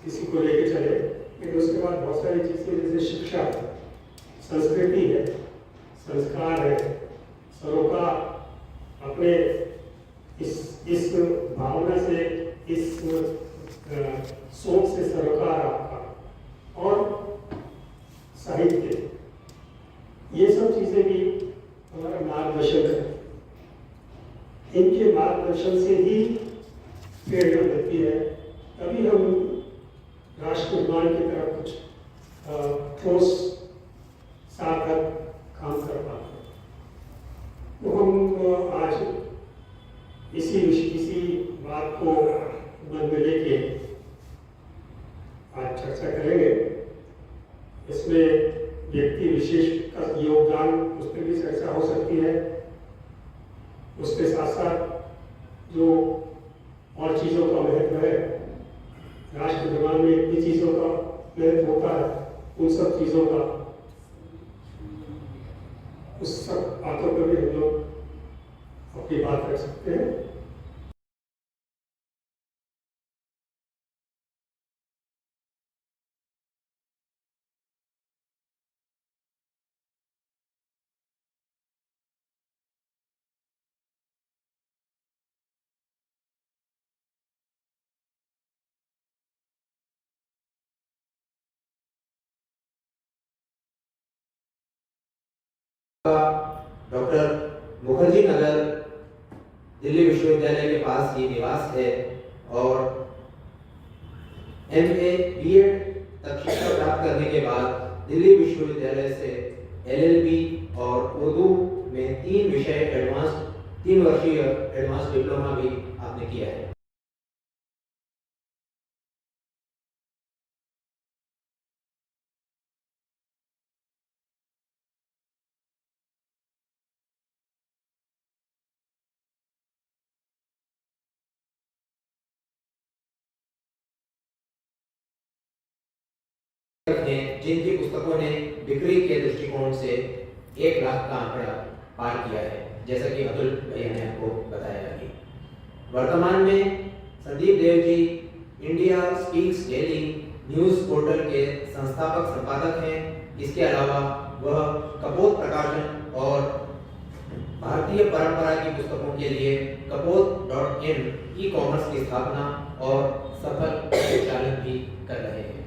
किसी को लेके चले, लेकिन उसके बाद बहुत सारी चीज़ें जैसे शिक्षा, संस्कृति है, संस्कार है, सरोकार, अपने इस भावना से, इस सोच से सरोकार आपका, और साहित्य, ये सब चीज़ें भी हमारा मार्गदर्शन है। इनके मार्गदर्शन से ही प्रेरणा मिलती है, तभी हम राष्ट्र निर्माण की तरफ कुछ ठोस सार्थक काम कर पाते हैं। तो हम आज इसी बात को मन में लेके आज चर्चा करेंगे। इसमें व्यक्ति विशेष का योगदान, उस पर भी चर्चा हो सकती है। उसके साथ साथ जो और चीज़ों का महत्व है, राष्ट्र निर्माण में इतनी चीज़ों का महत्व होता है, उन सब चीज़ों का, उस सब बातों पर भी हम लोग अपनी बात रख सकते हैं। डॉक्टर मुखर्जी नगर दिल्ली विश्वविद्यालय के पास ये निवास है और MA BEd तक शिक्षा प्राप्त करने के बाद दिल्ली विश्वविद्यालय से LLB और उर्दू में 3 विषय एडवांस 3 वर्षीय एडवांस डिप्लोमा भी आपने किया है। जिनकी पुस्तकों ने बिक्री के दृष्टिकोण से 1 लाख का आंकड़ा पार किया है, जैसा कि अतुल भैया ने आपको बताया अभी। वर्तमान में Sandeep Dev ji India Speaks Daily news portal के संस्थापक संपादक हैं। इसके अलावा वह कपोत प्रकाशन और भारतीय परंपरा की पुस्तकों के लिए कपोत.in ई-कॉमर्स की स्थापना और सफल संचालन भी कर रहे हैं।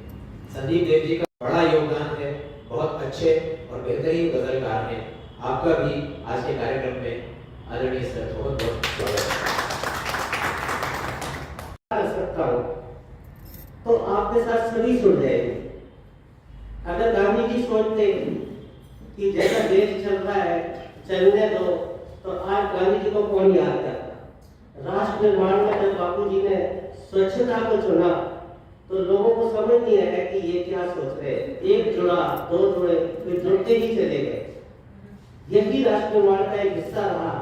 संदीप देव जी का बड़ा योगदान है, बहुत अच्छे और बेहतरीन गजलकार हैं। आपका भी आज के कार्यक्रम में आदरणीय सर बहुत बहुत स्वागत है। तो आपके साथ सभी सुन जाएंगे। अगर गांधी जी सोचते कि जैसा देश चल रहा है चलने दो, तो आज गांधी जी को कौन याद करता। राष्ट्र निर्माण में जब बापू जी ने स्वच्छता को चुना तो लोगों को समझ नहीं आया कि ये क्या सोच रहे हैं। 1 जुड़ा, 2 जुड़े, फिर जुड़ते ही चले गए। यही राष्ट्र निर्माण का एक हिस्सा रहा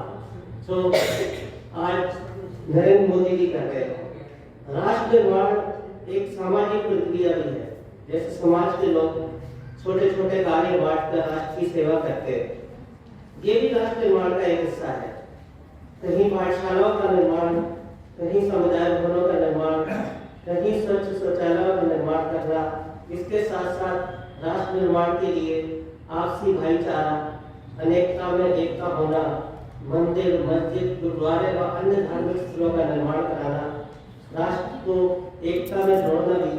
जो आज नरेंद्र मोदी जी कहते हैं। राष्ट्र निर्माण एक सामाजिक प्रक्रिया भी है। जैसे समाज के लोग छोटे छोटे कार्य बांटकर राष्ट्र की सेवा करते हैं, ये भी राष्ट्र निर्माण का एक हिस्सा है। कहीं पाठशालाओं का निर्माण, कहीं समुदाय भवनों का निर्माण, कहीं स्वच्छ शौचालयों का निर्माण करना। इसके साथ साथ राष्ट्र निर्माण के लिए आपसी भाईचारा, अनेकता में एकता होना, मंदिर, मस्जिद, गुरुद्वारे व अन्य धार्मिक स्थलों का निर्माण कराना, राष्ट्र को एकता में जोड़ना भी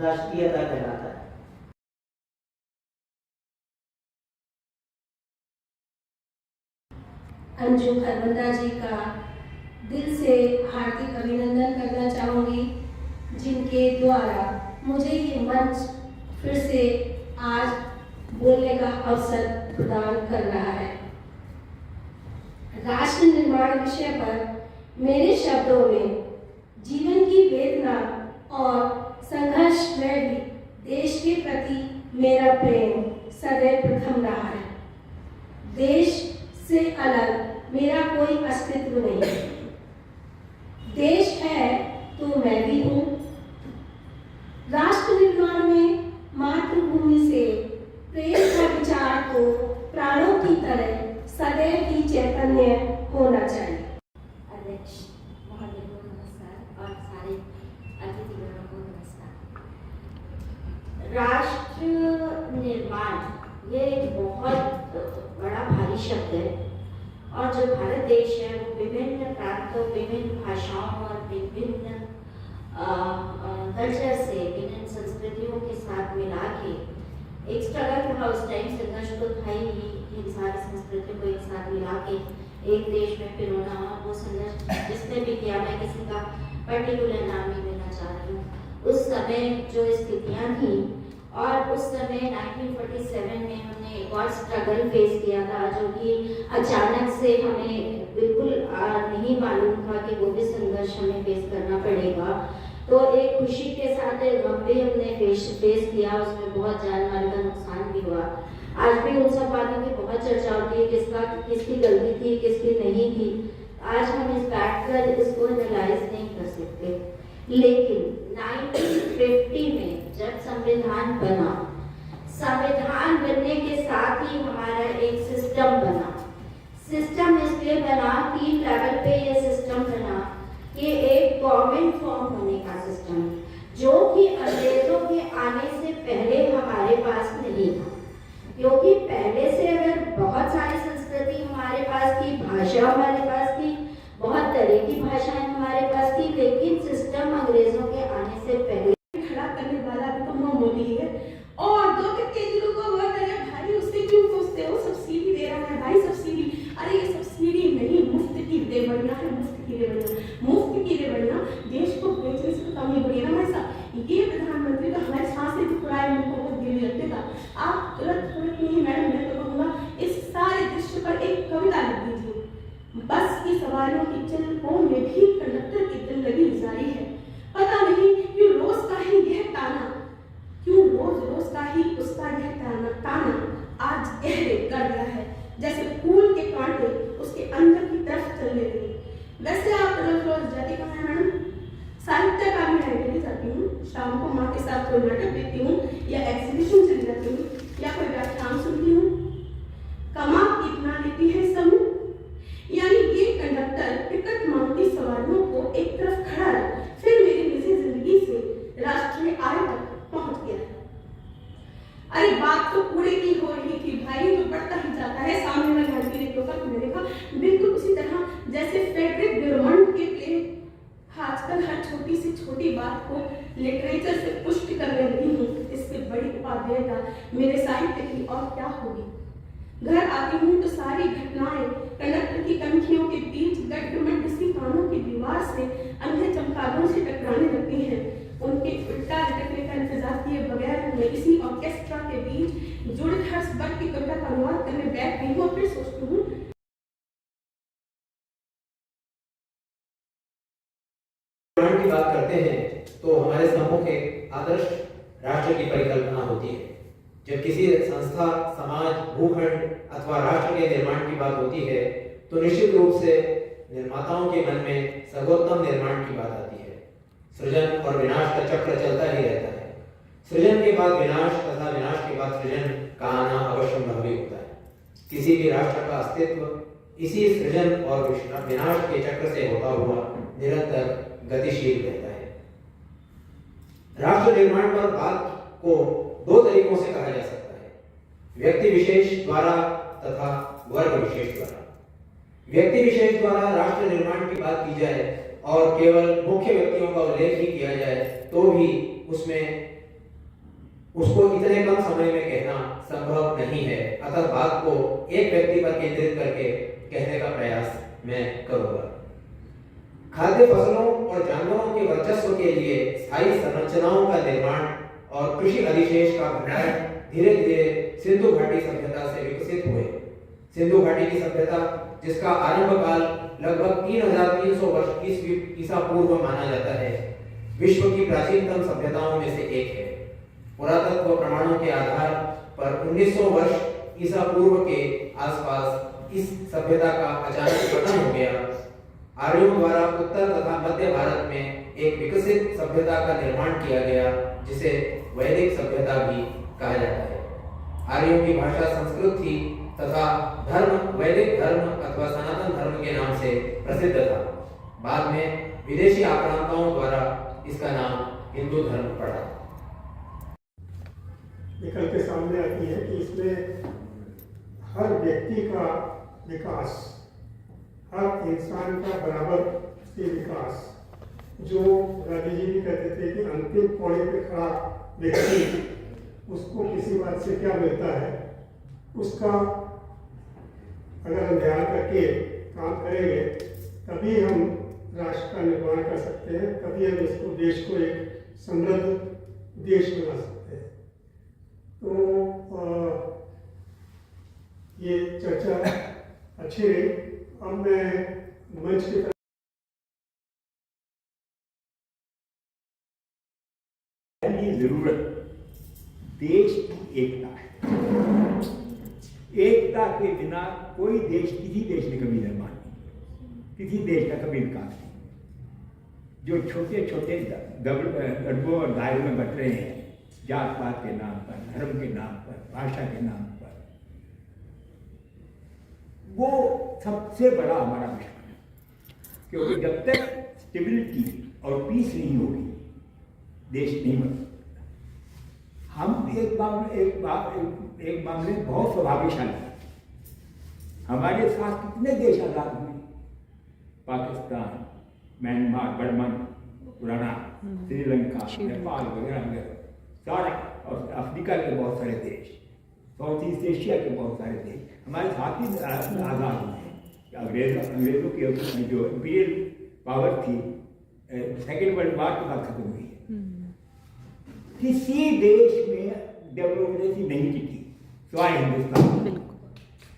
राष्ट्रीयता कहलाता है। अंजुम खरबंदा जी का दिल से हार्दिक अभिनंदन करना चाहूँगी, जिनके द्वारा मुझे ये मंच फिर से आज बोलने का अवसर प्रदान कर रहा है। राष्ट्र निर्माण विषय पर मेरे शब्दों में जीवन की वेदना और संघर्ष में भी देश के प्रति मेरा प्रेम सदैव प्रथम रहा है। देश से अलग मेरा कोई अस्तित्व नहीं है। देश है तो मैं भी हूँ। राष्ट्र निर्माण में मातृभूमि से प्रेम का विचार को प्राणों की तरह सदैव ही चैतन्य होना चाहिए। अध्यक्ष महोदय को नमस्कार और सारे अतिथिगणों को नमस्कार। राष्ट्र निर्माण ये एक बहुत बड़ा भारी शब्द है, और जो भारत देश है वो विभिन्न प्रांतों, विभिन्न भाषाओं और विभिन्न कल्चर से, विभिन्न संस्कृतियों के साथ मिला के एक स्ट्रगल था। उस टाइम संघर्ष तो था ही, इन सारी संस्कृतियों को एक साथ मिला के एक देश में पिरोना, और वो संघर्ष जिसने भी किया, मैं किसी का पर्टिकुलर नाम नहीं लेना चाह रही हूँ। उस समय जो स्थितियाँ थी, और उस समय 1947 में हमने एक और स्ट्रगल फेस किया था, जो कि अचानक से हमें बिल्कुल नहीं मालूम था कि वो भी संघर्ष हमें फेस करना पड़ेगा। तो एक खुशी के साथ एक गम भी हमने फेस किया, उसमें बहुत जान माल का नुकसान भी हुआ। आज भी उन सब बातों की बहुत चर्चा होती है, किसकी गलती थी, किसकी नहीं थी। आज हम इस बैठकर इसको एनालाइज नहीं कर सकते, लेकिन 1950 में जब संविधान बना, संविधान बनने के साथ ही हमारा एक सिस्टम बना। सिस्टम इसलिए बना, 3 लेवल पे ये सिस्टम बना कि एक गवर्नमेंट फॉर्म होने का सिस्टम, जो कि अंग्रेजों के आने से पहले हमारे पास नहीं था। क्योंकि पहले से अगर बहुत सारी संस्कृति हमारे पास थी, भाषा हमारे पास थी, बहुत तरह की भाषाएं हमारे पास थी, लेकिन सिस्टम अंग्रेजों के आने से पहले खड़ा करने वाला भी तो मोदी है। और 2 टक्के के लोगों को वर्ड है भाई, उससे क्यों सोचते हो, सब्सिडी दे रहा है भाई, सब्सिडी। अरे ये सब्सिडी नहीं, मुफ्त की रेवड़ियां है, मुफ्त की रेवड़ियां देश को बेचने से कम नहीं बढ़ी ना भाई साहब। ये प्रधानमंत्री तो हमारे सांसें भी पुराने मुल्कों को गिरने लगते था। आप तुरंत नहीं मैडम, मैं तो कहूँगा इस सारे दृश्य पर एक कविता लिख दीजिए। बस की सवारियों की चलकों में भी कंडक्टर की दिल लगी जारी है, पता नहीं क्यों रोज का ही यह ताना, क्यों रोज का ही उसका यह ताना आज गहरे कर गया है, जैसे फूल के कांटे उसके अंदर की तरफ चलने लगे। वैसे आप रोज जाती कहाँ है मैडम? साहित्य का मैं लाइब्रेरी जाती हूँ, शाम को माँ के साथ कोई नाटक देखती हूँ, या एग्जीबिशन चली जाती हूँ, या कोई व्याख्यान सुनती हूँ। कमा कितना लेती है समूह, यानी ये कंडक्टर टिकट मांगती सवारियों को एक तरफ खड़ा रहा, फिर मेरी निजी जिंदगी से राष्ट्रीय आय तक पहुंच गया। अरे बात तो पूरे की हो रही थी भाई, जो बढ़ता ही जाता है। सामने वाले लड़की ने तो मैंने देखा बिल्कुल उसी तरह जैसे फ्रेडरिक बेरमंड के प्ले आजकल हर छोटी से छोटी बात को लिटरेचर से पुष्ट करने लगी हूँ। इससे बड़ी उपादेयता मेरे साहित्य की और क्या होगी। घर आती हूँ तो सारी घटनाएं कंडक्टर की कनखियों के बीच गड्ढ में किसी कानों की दीवार से अंधे चमकादड़ों से टकराने लगती हैं। उनके उल्टा लटकने का इंतजार किए बगैर मैं इसी ऑर्केस्ट्रा के बीच जूडिथ हर्सबर्ग की कविता का अनुवाद करने बैठ गई हूँ और फिर सोचती हूँ की बात करते हैं तो हमारे सम्मुख एक आदर्श राष्ट्र की परिकल्पना होती है। जब किसी संस्था, समाज, भूखंड अथवा राष्ट्र के निर्माण की बात होती है तो निश्चित रूप से निर्माताओं के मन में सर्वोत्तम निर्माण की बात आती है। सृजन और विनाश का चक्र चलता ही रहता है। सृजन के बाद विनाश तथा विनाश के बाद सृजन का आना अवश्यंभावी होता है। किसी भी राष्ट्र का अस्तित्व इसी सृजन और विनाश के चक्र से होता हुआ निरंतर गतिशील रहता है। राष्ट्र निर्माण पर बात को 2 तरीकों से कहा जा सकता है, व्यक्ति विशेष द्वारा तथा वर्ग विशेष द्वारा। व्यक्ति विशेष द्वारा राष्ट्र निर्माण की बात की जाए और केवल मुख्य व्यक्तियों का उल्लेख ही किया जाए तो भी उसमें उसको इतने कम समय में कहना संभव नहीं है। अतः बात को एक व्यक्ति पर केंद्रित करके कहने का प्रयास मैं करूंगा। खाद्य फसलों और जानवरों के वर्चस्व के लिए स्थायी संरचनाओं का निर्माण और कृषि अधिशेष का भंडार धीरे धीरे सिंधु घाटी सभ्यता से विकसित हुए। सिंधु घाटी की सभ्यता, जिसका आरंभ काल लगभग 3300 वर्ष ईसा पूर्व माना जाता है, विश्व की प्राचीनतम सभ्यताओं में से एक है। पुरातत्व प्रमाणों के आधार पर 1900 वर्ष ईसा पूर्व के आसपास इस सभ्यता का अचानक पतन हो गया। आर्यों द्वारा उत्तर तथा मध्य भारत में एक विकसित सभ्यता का निर्माण किया गया, जिसे वैदिक सभ्यता भी कहा जाता है। आर्यों की भाषा संस्कृत थी तथा धर्म वैदिक धर्म अथवा सनातन धर्म के नाम से प्रसिद्ध था। बाद में विदेशी आक्रांताओं द्वारा इसका नाम हिंदू धर्म पड़ा। निकल के सामने आती है कि इसमें हर व्यक्ति का विकास, हर इंसान का बराबर से विकास, जो गांधी जी भी कहते थे कि अंतिम पौड़े पे खड़ा व्यक्ति, उसको किसी बात से क्या मिलता है, उसका अगर हम ध्यान करके काम करेंगे तभी हम राष्ट्र का निर्माण कर सकते हैं, तभी हम इसको, देश को एक समृद्ध देश बना सकते हैं। तो ये चर्चा अच्छी रही। अब मैं मंच की तरफ जरूरत देश की एकता है। एकता के बिना कोई देश, किसी देश ने कभी निर्माण नहीं, किसी देश का कभी विकास नहीं। जो छोटे छोटे दर्जों और दायरों में बट रहे हैं, जात पात के नाम पर, धर्म के नाम पर, भाषा के नाम पर, वो सबसे बड़ा हमारा दुश्मन है। क्योंकि जब तक स्टेबिलिटी और पीस नहीं होगी, देश नहीं बन सकता। हम एक मामले बहुत प्रभावशाली हैं। हमारे साथ कितने देश आजाद हुए, पाकिस्तान, म्यांमार, बर्मा, पुराना, श्रीलंका, नेपाल वगैरह वगैरह सारा, और अफ्रीका के बहुत सारे देश, साउथ ईस्ट एशिया के बहुत सारे देश हमारे साथ ही आज़ाद हुए हैं। अंग्रेज़ों की जो इम्पीरियल पावर थी सेकेंड वर्ल्ड वार के बाद खत्म हुई है। किसी देश में डेमोक्रेसी नहीं टिकी सिवाय हिंदुस्तान।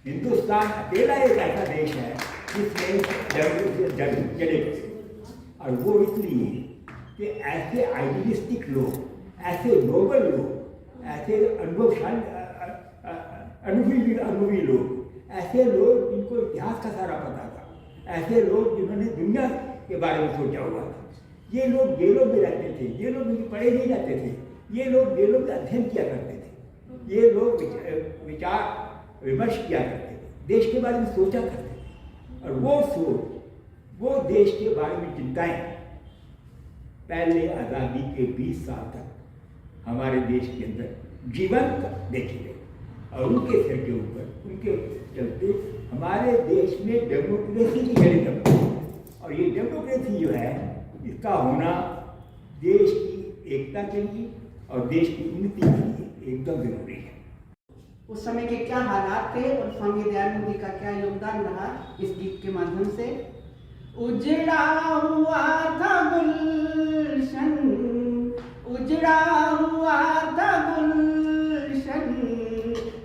हिंदुस्तान अकेला एक ऐसा देश है जिसमें डेमोक्रेसी चले, और वो इसलिए कि ऐसे आइडियलिस्टिक लोग, ऐसे नोबल लोग, ऐसे अनुभवी लोग, ऐसे लोग जिनको इतिहास का सारा पता था, ऐसे लोग जिन्होंने दुनिया के बारे में सोचा हुआ था, ये लोग जेलों में रहते थे, ये लोग पढ़े नहीं जाते थे, ये लोग जेलों में अध्ययन किया करते थे, ये लोग विचार विमर्श किया करते थे, देश के बारे में सोचा करते थे, और वो सोच, वो देश के बारे में चिंताएं पहले आज़ादी के 20 साल तक हमारे देश के अंदर जीवंत देखी गई, और उनके सिर के ऊपर, उनके चलते हमारे देश में डेमोक्रेसी की जड़ें दबी। और ये डेमोक्रेसी जो है, इसका होना देश की एकता के लिए और देश की उन्नति के लिए एकदम जरूरी है। उस समय के क्या हालात थे और स्वामी दयानंद जी का क्या योगदान रहा इस गीत के माध्यम से। उजड़ा हुआ था गुलशन, उजड़ा हुआ था गुलशन,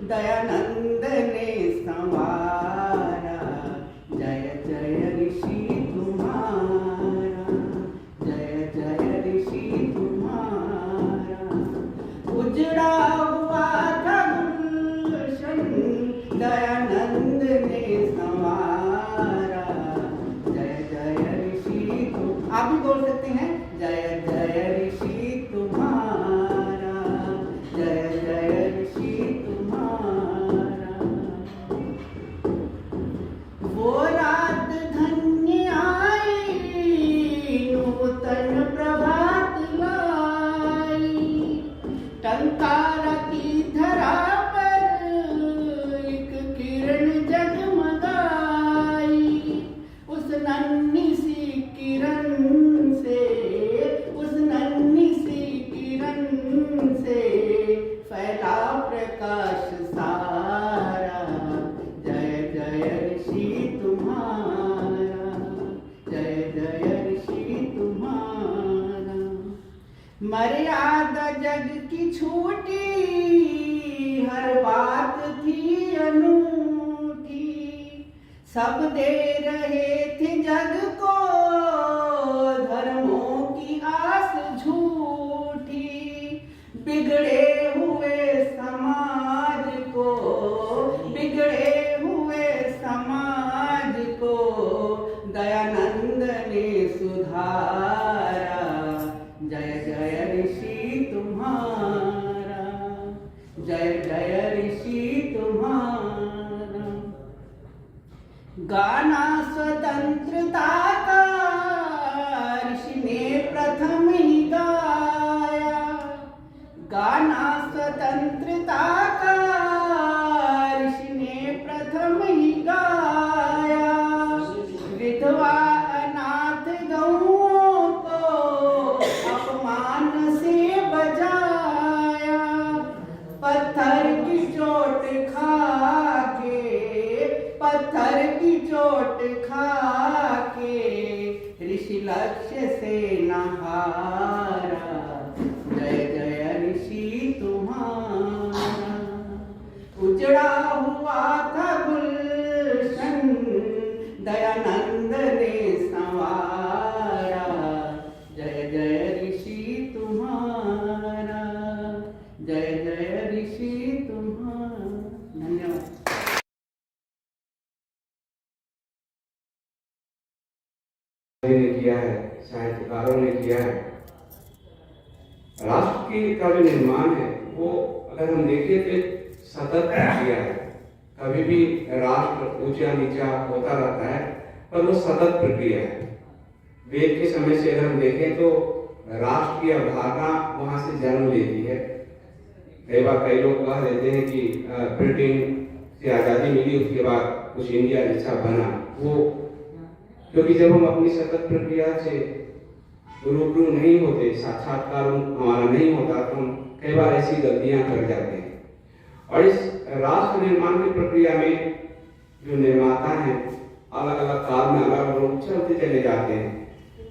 दयानंद ने संवारा, जय जय ऋषि तुम्हारा, जय जय ऋषि तुम्हारा। उजड़ा हुआ था गुलशन, दयानंद ने संवारा, जय जय ऋषि तुम। आप भी बोल सकते हैं, जय जय ऋषि तुम्हारा, जय जय ऋषि तुम्हारा। वो रात धन्य आई, नूतन प्रभात लाई, टंकारा की धरा पर एक किरण जगमगाई। उस नन्ही सी किरण से, उस नन्ही सी किरण से फैला प्रकाश सारा, जय जय ऋषि तुम्हारा, जय जय ऋषि तुम्हारा। मर्यादा जग की छूटी, हर बात थी अनूठी, सब दे रहे थे जग को धर्मों की आस झूठी। बिगड़े हुए समाज को, बिगड़े हुए समाज को दयानंद ने सुधारा, जय जय ऋषि तुम्हारा, जय जय ऋषि तुम्हारा। गाना स्वतंत्रता का ऋषि ने प्रथम ही गाया, गाना स्वतंत्र स्वतंत्रता का ऋषि ने प्रथम ही गाया। विधवा अनाथ गौओं को अपमान से बजाया। पत्थर की चोट खा के ऋषि लक्ष्य से न हारा। जय जय ऋषि तुम्हारा। उजड़ा हुआ था गुलशन, दयानंद ने संवारा। जय जय ऋषि तुम्हारा। जय जय ऋषि तुम्हारा। धन्यवाद। ने किया है, साहित्यकारों ने किया है। राष्ट्र की का जो निर्माण है वो अगर हम देखें तो एक सतत प्रक्रिया है। कभी भी राष्ट्र ऊंचा नीचा होता रहता है, पर वो सतत प्रक्रिया है। वेद के समय से अगर हम देखें तो राष्ट्र की अवधारणा वहां से जन्म लेती है। कई बार कई लोग कह देते हैं कि ब्रिटेन से आज़ादी मिली, उसके बाद कुछ इंडिया जैसा बना। वो क्योंकि जब हम अपनी सतत प्रक्रिया से रूबरू नहीं होते, साक्षात्कार हमारा नहीं होता, तो हम कई बार ऐसी गलतियां कर जाते हैं। और इस राष्ट्र निर्माण की प्रक्रिया में जो निर्माता हैं अलग अलग काल में अलग अलग लोग चलते चले जाते हैं।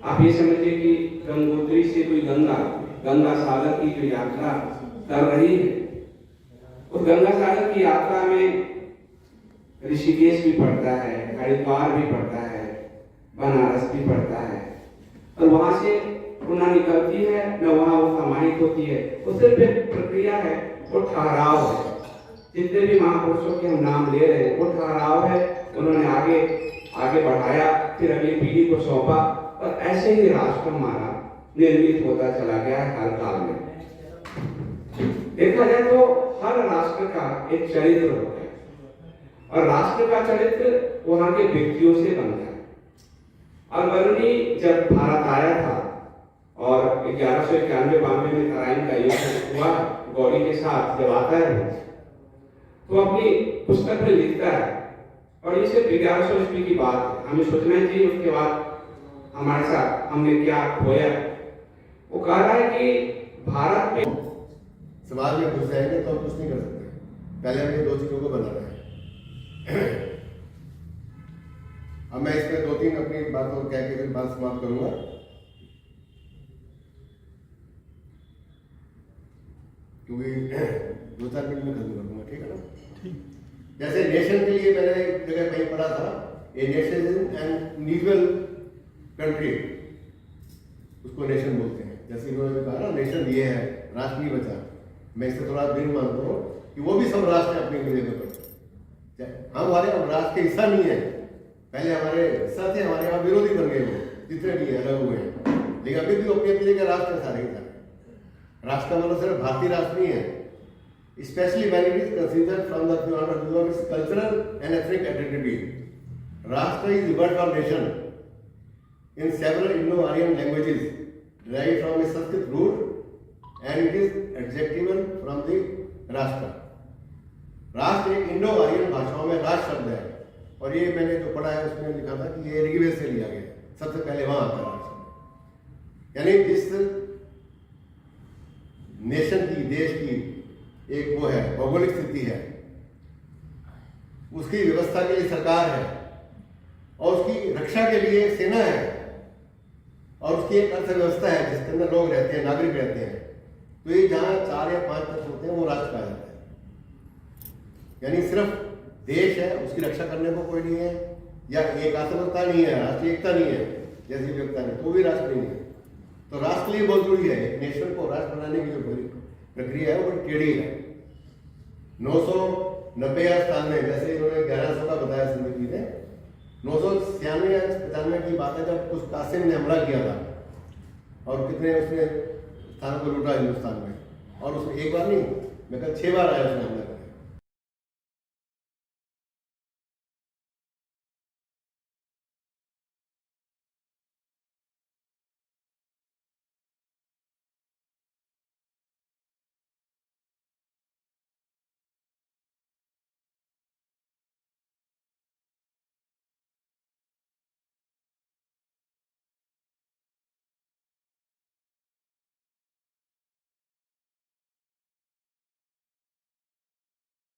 आप ये समझिए कि गंगोत्री से कोई गंगा सागर की जो यात्रा कर रही है, उस गंगा सागर की यात्रा में ऋषिकेश भी पड़ता है, हरिद्वार भी पड़ता है, बनारस भी पड़ता है। और वहां से न निकलती है न वहां वो समाहित होती है। वो सिर्फ एक प्रक्रिया है, वो ठहराव है। जितने भी महापुरुषों के हम नाम ले रहे हैं वो ठहराव है। उन्होंने आगे बढ़ाया, फिर अगली पीढ़ी को सौंपा, और ऐसे ही राष्ट्र हमारा निर्मित होता चला गया है हर काल में। देखा जाए तो हर राष्ट्र का एक चरित्र होता है, और राष्ट्र का चरित्र वहां के व्यक्तियों से बनता है। अरवल्ली जब भारत आया था और 1191-92 में तराइन का युद्ध हुआ गौरी के साथ, जब आता है तो अपनी पुस्तक में लिखता है, और ये सिर्फ 1100 ईस्वी की बात है। हमें सोचना चाहिए उसके बाद हमारे साथ हमने क्या खोया। वो कह रहा है कि भारत में समाज में घुस जाएंगे तो हम कुछ नहीं कर सकते। पहले हमें दो चीजों को बनाना है। अब मैं इसमें 2-3 अपनी बातों को कह के फिर बात समाप्त करूंगा। क्योंकि 2-4 मिनट में खत्म कर दूंगा, ठीक है ना? जैसे नेशन के लिए मैंने एक जगह कहीं पढ़ा था, a nation is an individual country, उसको नेशन बोलते हैं। जैसे इन्होंने कहा ना, नेशन ये है, राष्ट्र नहीं बचा। मैं इससे थोड़ा भिन्न मानता हूँ कि वो भी सब राष्ट्र है अपनी जगह पर। हम हमारे राष्ट्र के हिस्सा नहीं है। पहले हमारे हिस्सा थे, हमारे यहाँ विरोधी बन गए वो, जितने भी अलग हुए हैं। लेकिन अभी भी अपनी अपनी जगह राष्ट्र सारे ही सारे। राष्ट्र का मतलब सिर्फ भारतीय राष्ट्र नहीं है, specially when it is considered from the point of view of its cultural and ethnic identity. Rashtra is the word of nation in several Indo-Aryan languages derived from a Sanskrit root, and it is adjectival from the राष्ट्र। राष्ट्र एक Indo-Aryan भाषाओं में राष्ट्र शब्द है, और ये मैंने जो पढ़ा है उसमें लिखा था कि ये ऋग्वेद से लिया गया, सबसे पहले वहां आता है राष्ट्र। यानी जिस नेशन की, देश की एक वो है भौगोलिक स्थिति है, उसकी व्यवस्था के लिए सरकार है, और उसकी रक्षा के लिए सेना है, और उसकी एक अर्थव्यवस्था है जिसके अंदर लोग रहते हैं, नागरिक रहते हैं। तो ये जहां 4 या 5 तत्व होते हैं वो राष्ट्र कहा जाता है। यानी सिर्फ देश है, उसकी रक्षा करने को कोई नहीं है, या एकात्मकता नहीं है, राष्ट्रीय एकता नहीं है, जैसी व्यवस्था नहीं, तो भी राष्ट्र नहीं है। तो राष्ट्र के लिए बहुत जरूरी है। एक नेशन को राष्ट्र बनाने की जो प्रक्रिया है वो बड़ी टेढ़ी है। 990 या 97, जैसे इन्होंने 1100 का बताया संदीप जी ने, 996 या 95 की बात है जब कुछ कासिम ने हमला किया था, और कितने उसने स्थानों को लूटा हिंदुस्तान में, और उसमें एक बार नहीं, मैं कल 6 बार आया उसने हमला।